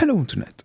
Hello Internet,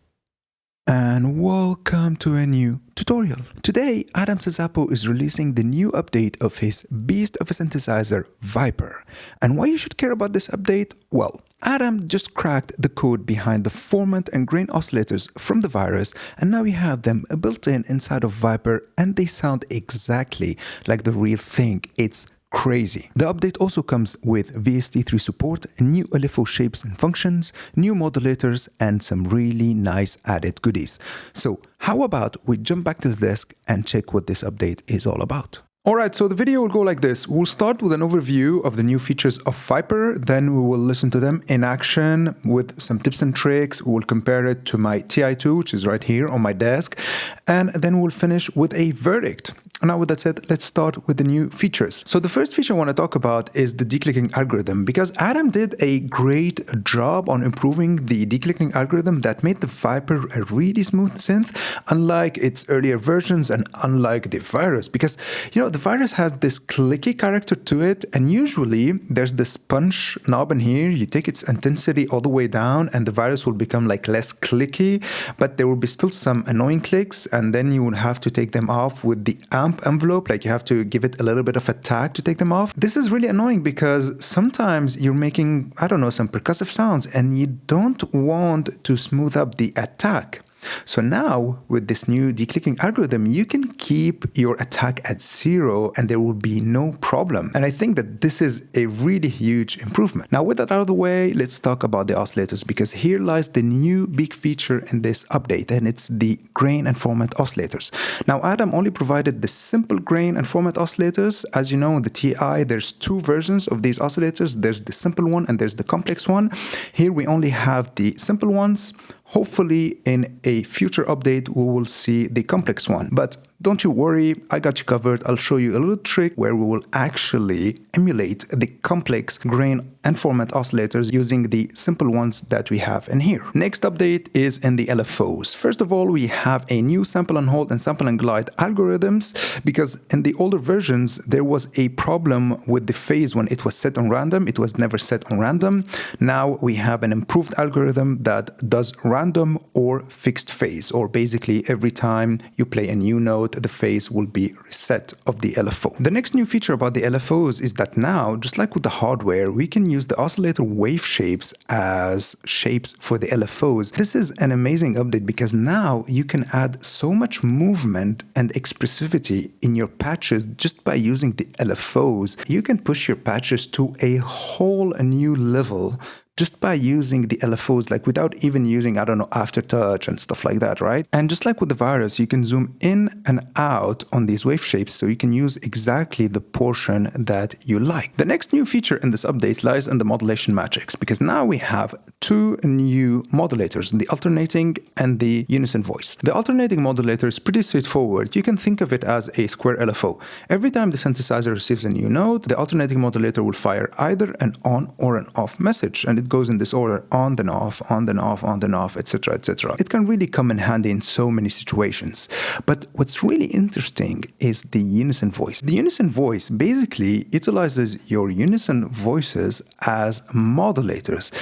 and welcome to a new tutorial. Today, Adam Szabo is releasing the new update of his beast of a synthesizer, Viper. And why you should care about this update? Well, Adam just cracked the code behind the Formant and Grain oscillators from the Virus, and now we have them built in inside of Viper, and they sound exactly like the real thing. It's crazy. The update also comes with Virus Ti2 support, new LFO shapes and functions, new modulators, and some really nice added goodies. So how about we jump back to the desk and check what this update is all about. Alright, so the video will go like this. We'll start with an overview of the new features of Viper, then we will listen to them in action with some tips and tricks. We'll compare it to my Ti2, which is right here on my desk, and then we'll finish with a verdict. Now with that said, let's start with the new features. So the first feature I want to talk about is the declicking algorithm, because Adam did a great job on improving the declicking algorithm that made the Viper a really smooth synth, unlike its earlier versions and unlike the Virus, because the Virus has this clicky character to it, and usually there's this punch knob in here. You take its intensity all the way down and the Virus will become like less clicky, but there will be still some annoying clicks, and then you would have to take them off with the amp envelope, like you have to give it a little bit of a tag to take them off. This is really annoying because sometimes you're making, some percussive sounds and you don't want to smooth up the attack. So now, with this new declicking algorithm, you can keep your attack at 0 and there will be no problem. And I think that this is a really huge improvement. Now, with that out of the way, let's talk about the oscillators, because here lies the new big feature in this update, and it's the Grain and Formant oscillators. Now, Adam only provided the simple Grain and Formant oscillators. As you know, in the TI, there's two versions of these oscillators. There's the simple one and there's the complex one. Here we only have the simple ones. Hopefully, in a future update, we will see the complex one. But don't you worry, I got you covered. I'll show you a little trick where we will actually emulate the complex Grain and Formant oscillators using the simple ones that we have in here. Next update is in the LFOs. First of all, we have a new sample and hold and sample and glide algorithms, because in the older versions, there was a problem with the phase when it was set on random. It was never set on random. Now we have an improved algorithm that does random or fixed phase, or basically every time you play a new note, the phase will be reset of the LFO. The next new feature about the LFOs is that now, just like with the hardware, we can use the oscillator wave shapes as shapes for the LFOs. This is an amazing update because now you can add so much movement and expressivity in your patches just by using the LFOs. You can push your patches to a whole new level just by using the LFOs, like without even using, aftertouch and stuff like that, right? And just like with the Virus, you can zoom in and out on these wave shapes, so you can use exactly the portion that you like. The next new feature in this update lies in the modulation matrix, because now we have two new modulators, the alternating and the unison voice. The alternating modulator is pretty straightforward. You can think of it as a square LFO. Every time the synthesizer receives a new note, the alternating modulator will fire either an on or an off message, and it goes in this order: on then off, on then off, on then off, etc., etc. It can really come in handy in so many situations. But what's really interesting is the unison voice. The unison voice basically utilizes your unison voices as modulators,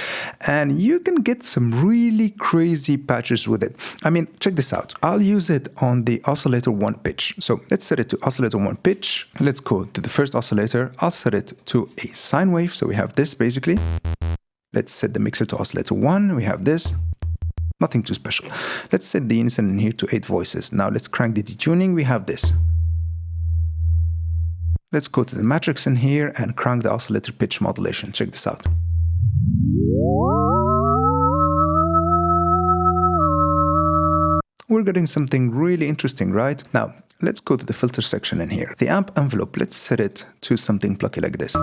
and you can get some really crazy patches with it. Check this out. I'll use it on the oscillator 1 pitch. So let's set it to oscillator 1 pitch. Let's go to the first oscillator. I'll set it to a sine wave. So we have this basically. Let's set the mixer to oscillator 1. We have this. Nothing too special. Let's set the unison in here to 8 voices. Now let's crank the detuning. We have this. Let's go to the matrix in here and crank the oscillator pitch modulation. Check this out. We're getting something really interesting, right? Now, let's go to the filter section in here. The amp envelope, let's set it to something plucky like this.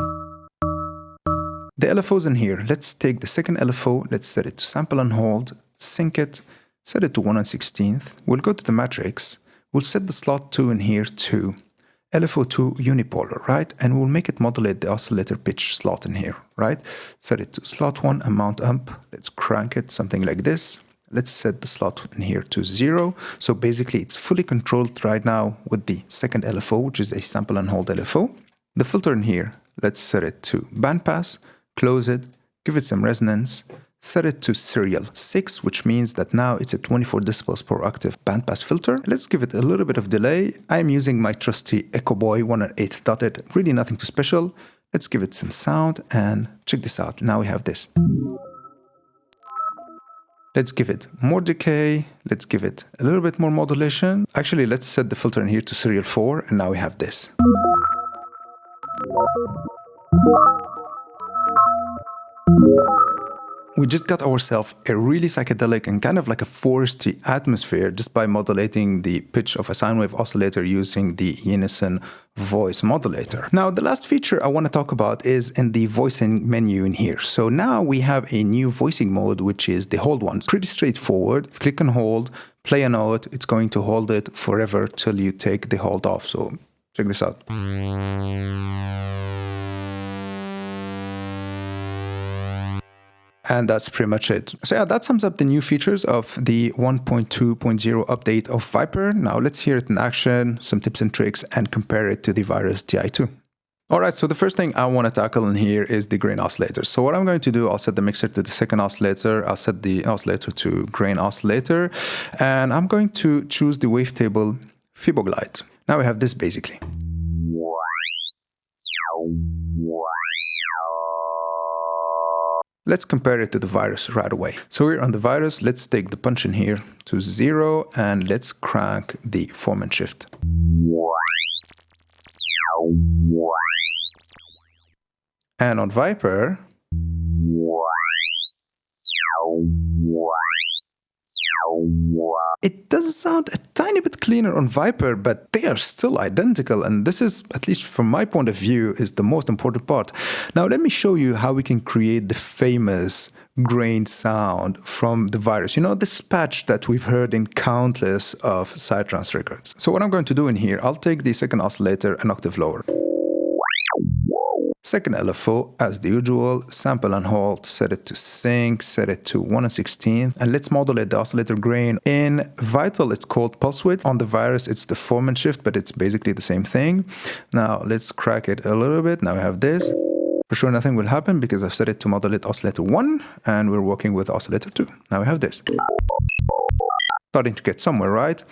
The LFOs in here, let's take the second LFO, let's set it to sample and hold, sync it, set it to 1/16. We'll go to the matrix, we'll set the slot 2 in here to LFO2 unipolar, right? And we'll make it modulate the oscillator pitch slot in here, right? Set it to slot 1 and mount amp. Let's crank it, something like this. Let's set the slot in here to 0. So basically it's fully controlled right now with the second LFO, which is a sample and hold LFO. The filter in here, let's set it to bandpass, close it, give it some resonance, set it to serial 6, which means that now it's a 24 decibels per octave bandpass filter. Let's give it a little bit of delay. I'm using my trusty Echo Boy 1/8 dotted, really nothing too special. Let's give it some sound and check this out. Now we have this. Let's give it more decay. Let's give it a little bit more modulation. Actually, let's set the filter in here to serial 4, and now we have this. We just got ourselves a really psychedelic and kind of like a foresty atmosphere just by modulating the pitch of a sine wave oscillator using the Unison voice modulator. Now, the last feature I want to talk about is in the voicing menu in here. So now we have a new voicing mode, which is the hold one. Pretty straightforward. If you click on hold, play a note, it's going to hold it forever till you take the hold off. So check this out. And that's pretty much it. So yeah, that sums up the new features of the 1.2.0 update of Viper. Now let's hear it in action, some tips and tricks, and compare it to the Virus Ti2. Alright, so the first thing I want to tackle in here is the grain oscillator. So what I'm going to do, I'll set the mixer to the second oscillator, I'll set the oscillator to grain oscillator, and I'm going to choose the wavetable Fiboglide. Now we have this basically. Let's compare it to the Virus right away. So here on the Virus, let's take the punch in here to 0 and let's crank the Formant shift. And on Viper, it does sound a tiny bit cleaner on Viper, but they are still identical, and this is, at least from my point of view, is the most important part. Now let me show you how we can create the famous grain sound from the Virus. You know, this patch that we've heard in countless of Psytrance records. So what I'm going to do in here, I'll take the second oscillator an octave lower. Second LFO, as the usual, sample and hold, set it to sync, set it to 1/16, and let's modulate the oscillator grain. In Vital, it's called pulse width. On the Virus, it's the Formant shift, but it's basically the same thing. Now, let's crack it a little bit. Now we have this. For sure, nothing will happen because I've set it to modulate oscillator 1, and we're working with oscillator 2. Now we have this. Starting to get somewhere, right?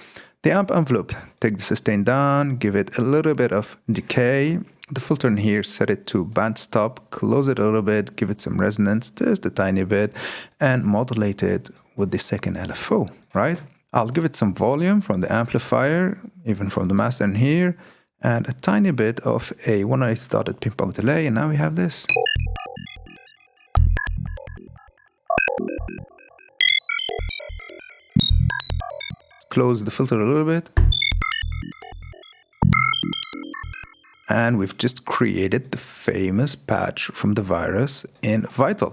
The amp envelope, take the sustain down, give it a little bit of decay. The filter in here, set it to band stop, close it a little bit, give it some resonance, just a tiny bit, and modulate it with the second LFO, right? I'll give it some volume from the amplifier, even from the master in here, and a tiny bit of a 1/8 dotted ping-pong delay, and now we have this. Close the filter a little bit. And we've just created the famous patch from the Virus in Vital.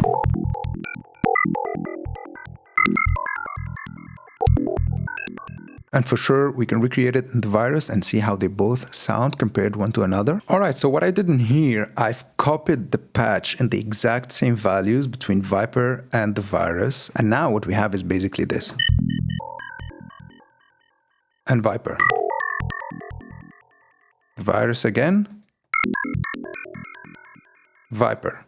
And for sure, we can recreate it in the Virus and see how they both sound compared one to another. Alright, so what I did in here, I've copied the patch in the exact same values between Viper and the Virus. And now what we have is basically this. And Viper. Virus again. Viper.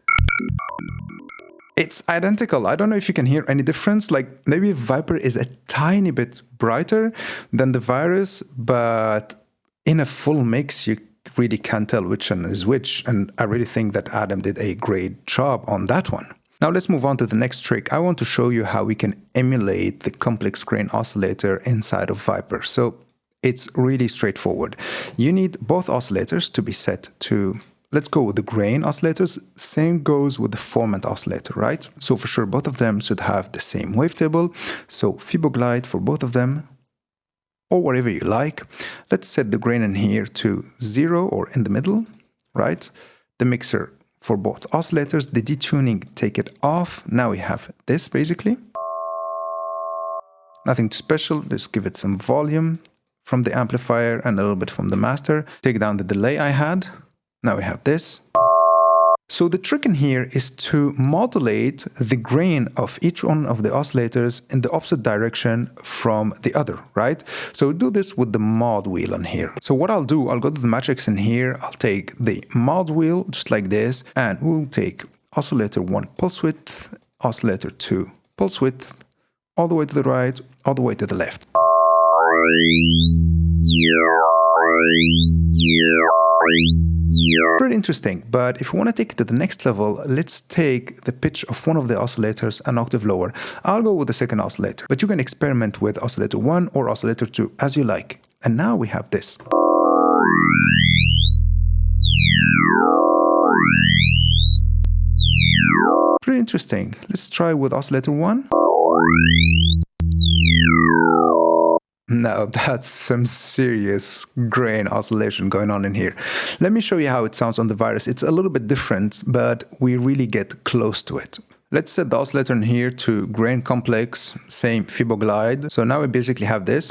It's identical. I don't know if you can hear any difference. Like maybe Viper is a tiny bit brighter than the Virus, but in a full mix, you really can't tell which one is which. And I really think that Adam did a great job on that one. Now let's move on to the next trick. I want to show you how we can emulate the complex grain oscillator inside of Viper. So it's really straightforward. You need both oscillators to be set to, let's go with the grain oscillators. Same goes with the Formant oscillator, right? So for sure, both of them should have the same wavetable. So Fiboglide for both of them, or whatever you like. Let's set the grain in here to 0 or in the middle, right? The mixer for both oscillators, the detuning, take it off. Now we have this basically. Nothing too special, just give it some volume from the amplifier and a little bit from the master. Take down the delay I had. Now we have this. So the trick in here is to modulate the grain of each one of the oscillators in the opposite direction from the other, right? So do this with the mod wheel on here. So what I'll do, I'll go to the matrix in here, I'll take the mod wheel just like this, and we'll take oscillator 1 pulse width, oscillator 2. Pulse width all the way to the right, all the way to the left. Pretty interesting, but if you want to take it to the next level, let's take the pitch of one of the oscillators an octave lower. I'll go with the second oscillator, but you can experiment with oscillator 1 or oscillator 2 as you like. And now we have this. Pretty interesting. Let's try with oscillator 1. Now that's some serious grain oscillation going on in here. Let me show you how it sounds on the Virus. It's a little bit different, but we really get close to it. Let's set the oscillator in here to grain complex, same Fibo glide. So now we basically have this.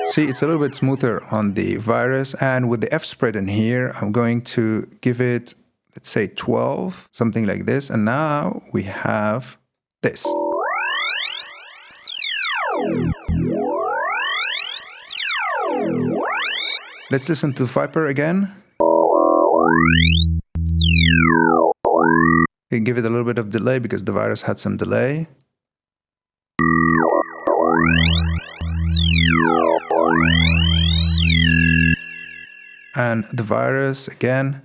See, it's a little bit smoother on the Virus, and with the F spread in here, I'm going to give it, let's say 12, something like this, and now we have this. Let's listen to Viper again. We can give it a little bit of delay because the Virus had some delay. And the Virus again.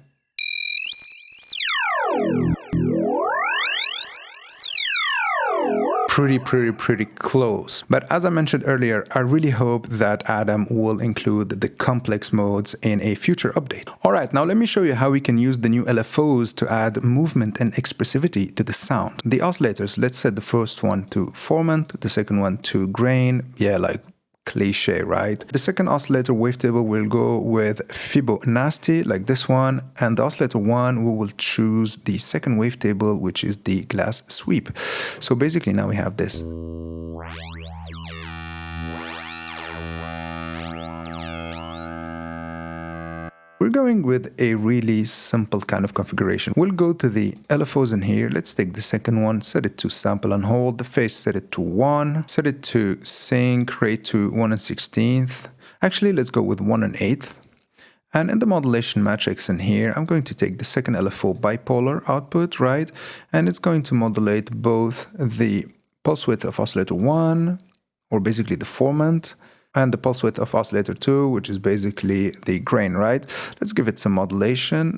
Pretty close. But as I mentioned earlier, I really hope that Adam will include the complex modes in a future update. Alright, now let me show you how we can use the new LFOs to add movement and expressivity to the sound. The oscillators, let's set the first one to Formant, the second one to Grain. Yeah, like cliche, right? The second oscillator wavetable will go with Fibo Nasty, like this one, and the oscillator 1 we will choose the second wavetable, which is the glass sweep. So basically now we have this. We're going with a really simple kind of configuration. We'll go to the LFOs in here. Let's take the second one, set it to sample and hold. The phase, set it to 1. Set it to sync, rate to 1 1/16. Actually, let's go with 1 1/8. And in the modulation matrix in here, I'm going to take the second LFO bipolar output, right? And it's going to modulate both the pulse width of oscillator 1, or basically the formant, and the pulse width of oscillator 2, which is basically the grain, right? Let's give it some modulation.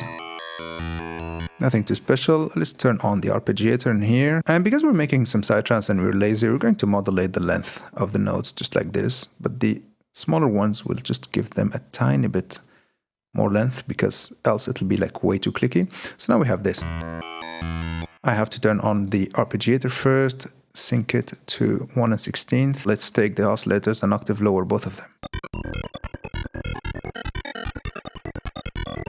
Nothing too special. Let's turn on the arpeggiator in here. And because we're making some Psytrance and we're lazy, we're going to modulate the length of the notes just like this. But the smaller ones, will just give them a tiny bit more length because else it'll be like way too clicky. So now we have this. I have to turn on the arpeggiator first, sync it to 1 1/16. Let's take the oscillators an octave lower, both of them.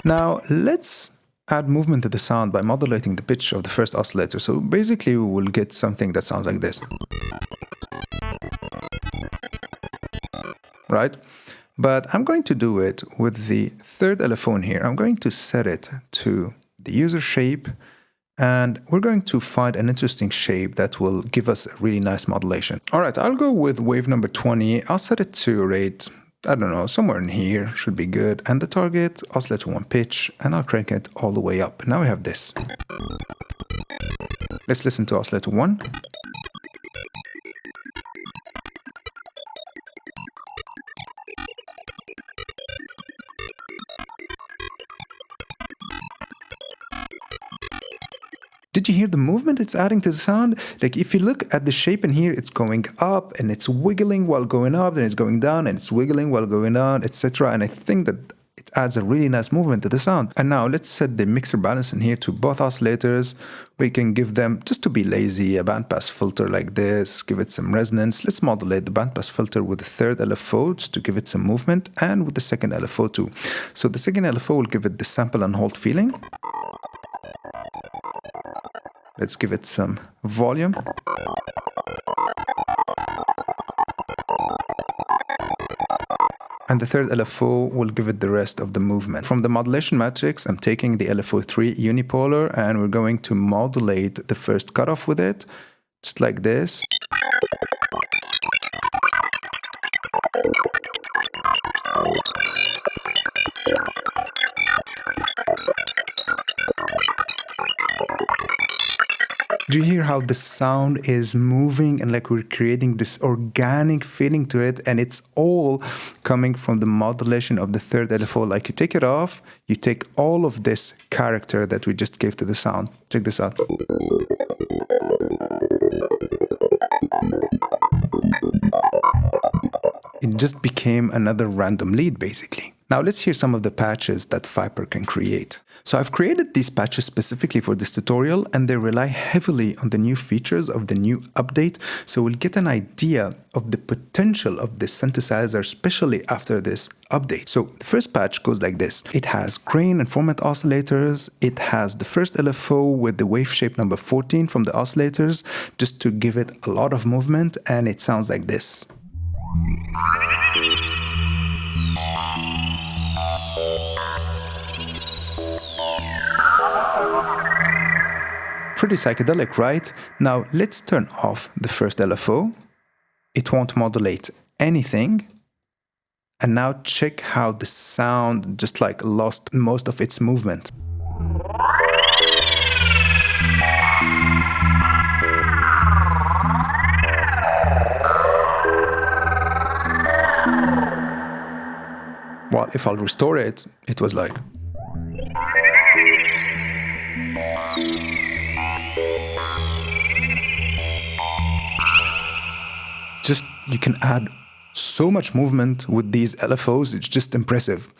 Now let's add movement to the sound by modulating the pitch of the first oscillator. So basically we will get something that sounds like this. Right? But I'm going to do it with the third LFO in here. I'm going to set it to the user shape, and we're going to find an interesting shape that will give us a really nice modulation. All right, I'll go with wave number 20. I'll set it to rate, I don't know, somewhere in here, should be good. And the target, oscillator 1 pitch, and I'll crank it all the way up. Now we have this. Let's listen to oscillator 1. Did you hear the movement it's adding to the sound? Like if you look at the shape in here, it's going up and it's wiggling while going up, then it's going down and it's wiggling while going down, etc. And I think that it adds a really nice movement to the sound. And now let's set the mixer balance in here to both oscillators. We can give them, just to be lazy, a bandpass filter like this, give it some resonance. Let's modulate the bandpass filter with the third LFO just to give it some movement, and with the second LFO too. So the second LFO will give it the sample and hold feeling. Let's give it some volume. And the third LFO will give it the rest of the movement. From the modulation matrix, I'm taking the LFO3 unipolar and we're going to modulate the first cutoff with it, just like this. Do you hear how the sound is moving and like we're creating this organic feeling to it, and it's all coming from the modulation of the third LFO. Like you take it off, you take all of this character that we just gave to the sound. Check this out. It just became another random lead basically. Now let's hear some of the patches that Viper can create. So I've created these patches specifically for this tutorial, and they rely heavily on the new features of the new update, so we'll get an idea of the potential of this synthesizer, especially after this update. So the first patch goes like this. It has Grain and Formant oscillators. It has the first LFO with the wave shape number 14 from the oscillators, just to give it a lot of movement, and it sounds like this. Pretty psychedelic, right? Now let's turn off the first LFO. It won't modulate anything. And now check how the sound just like lost most of its movement. Well, if I'll restore it, it was like... Just, you can add so much movement with these LFOs, it's just impressive.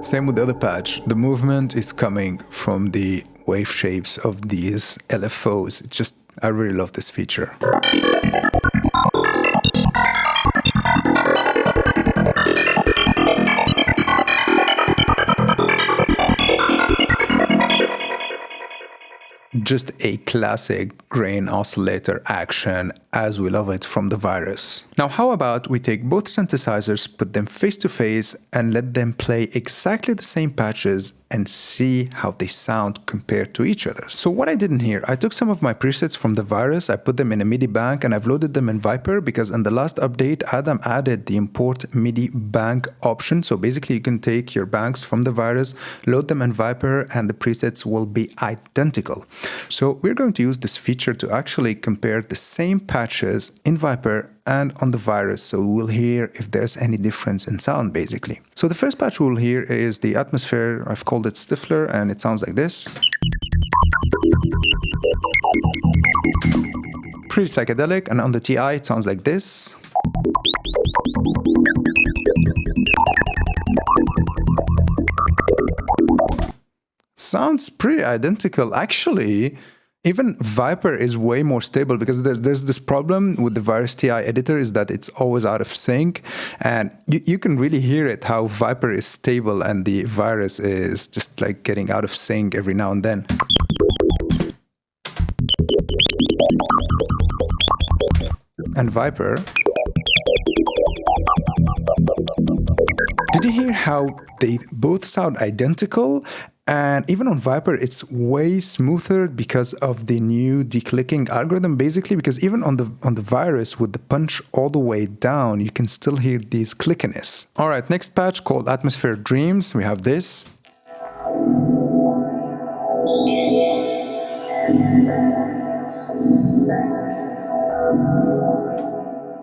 Same with the other patch. The movement is coming from the wave shapes of these LFOs. It's just, I really love this feature. Just a classic grain oscillator action as we love it from the Virus. Now how about we take both synthesizers, put them face to face, and let them play exactly the same patches and see how they sound compared to each other. So what I did in here, I took some of my presets from the Virus, I put them in a MIDI bank, and I've loaded them in Viper because in the last update Adam added the import MIDI bank option. So basically you can take your banks from the Virus, load them in Viper, and the presets will be identical. So we're going to use this feature to actually compare the same patches in Viper and on the Virus, so we'll hear if there's any difference in sound basically. So the first patch we'll hear is the atmosphere. I've called it Stifler, and it sounds like this. Pretty psychedelic, and on the TI it sounds like this. Sounds pretty identical. Actually, even Viper is way more stable because there's this problem with the Virus Ti editor is that it's always out of sync, and you can really hear it how Viper is stable and the Virus is just like getting out of sync every now and then. And Viper. Did you hear how they both sound identical? And even on Viper, it's way smoother because of the new declicking algorithm, basically, because even on the Virus with the punch all the way down, you can still hear these clickiness. All right, next patch called Atmosphere Dreams. We have this.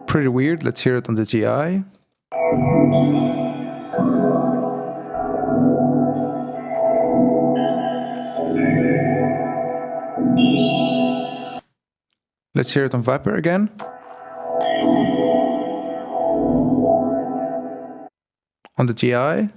Pretty weird. Let's hear it on the TI. Let's hear it on Viper again. On the TI.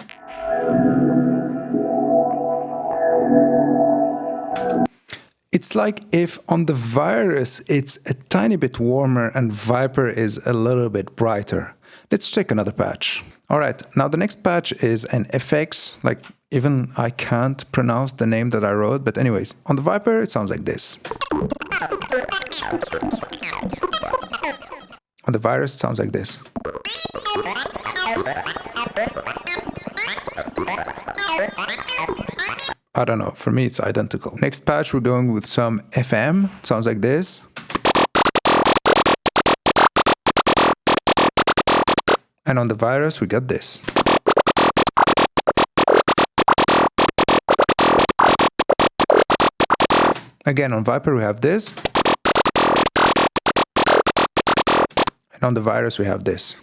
It's like if on the Virus it's a tiny bit warmer and Viper is a little bit brighter. Let's check another patch. All right, now the next patch is an FX, like even I can't pronounce the name that I wrote, but anyways, on the Viper it sounds like this. On the Virus it sounds like this. I don't know, for me it's identical. Next patch we're going with some FM, it sounds like this. And on the Virus we got this. Again, on Viper we have this. And on the Virus we have this.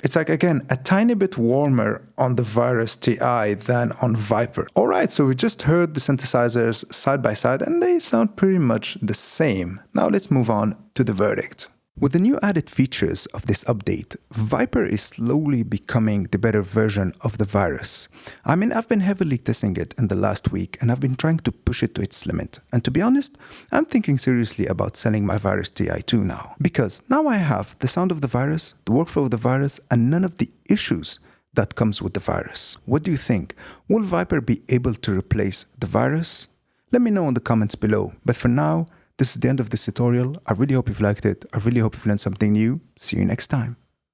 It's like, again, a tiny bit warmer on the Virus Ti than on Viper. Alright, so we just heard the synthesizers side by side and they sound pretty much the same. Now let's move on to the verdict. With the new added features of this update, Viper is slowly becoming the better version of the Virus. I mean, I've been heavily testing it in the last week and I've been trying to push it to its limit. And to be honest, I'm thinking seriously about selling my Virus Ti2 now. Because now I have the sound of the Virus, the workflow of the Virus, and none of the issues that comes with the Virus. What do you think? Will Viper be able to replace the Virus? Let me know in the comments below. But for now, this is the end of this tutorial. I really hope you've liked it. I really hope you've learned something new. See you next time.